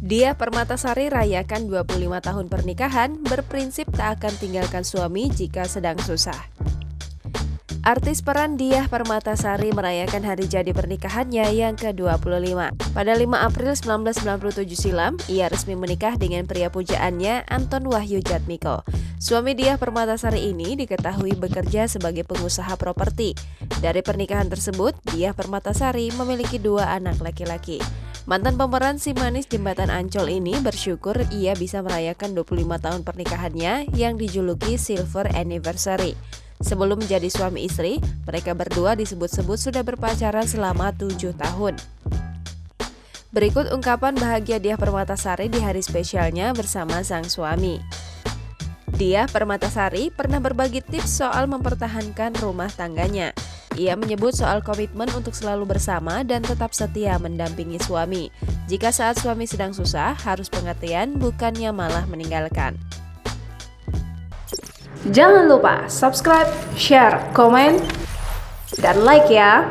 Diah Permatasari rayakan 25 tahun pernikahan, berprinsip tak akan tinggalkan suami jika sedang susah. Artis peran Diah Permatasari merayakan hari jadi pernikahannya yang ke-25. Pada 5 April 1997 silam, ia resmi menikah dengan pria pujaannya Anton Wahyu Jatmiko. Suami Diah Permatasari ini diketahui bekerja sebagai pengusaha properti. Dari pernikahan tersebut, Diah Permatasari memiliki 2 anak laki-laki. Mantan pemeran Si Manis Jembatan Ancol ini bersyukur ia bisa merayakan 25 tahun pernikahannya yang dijuluki Silver Anniversary. Sebelum menjadi suami istri, mereka berdua disebut-sebut sudah berpacaran selama 7 tahun. Berikut ungkapan bahagia Diah Permatasari di hari spesialnya bersama sang suami. Diah Permatasari pernah berbagi tips soal mempertahankan rumah tangganya. Ia menyebut soal komitmen untuk selalu bersama dan tetap setia mendampingi suami. Jika saat suami sedang susah, harus pengertian bukannya malah meninggalkan. Jangan lupa subscribe, share, komen, dan like ya!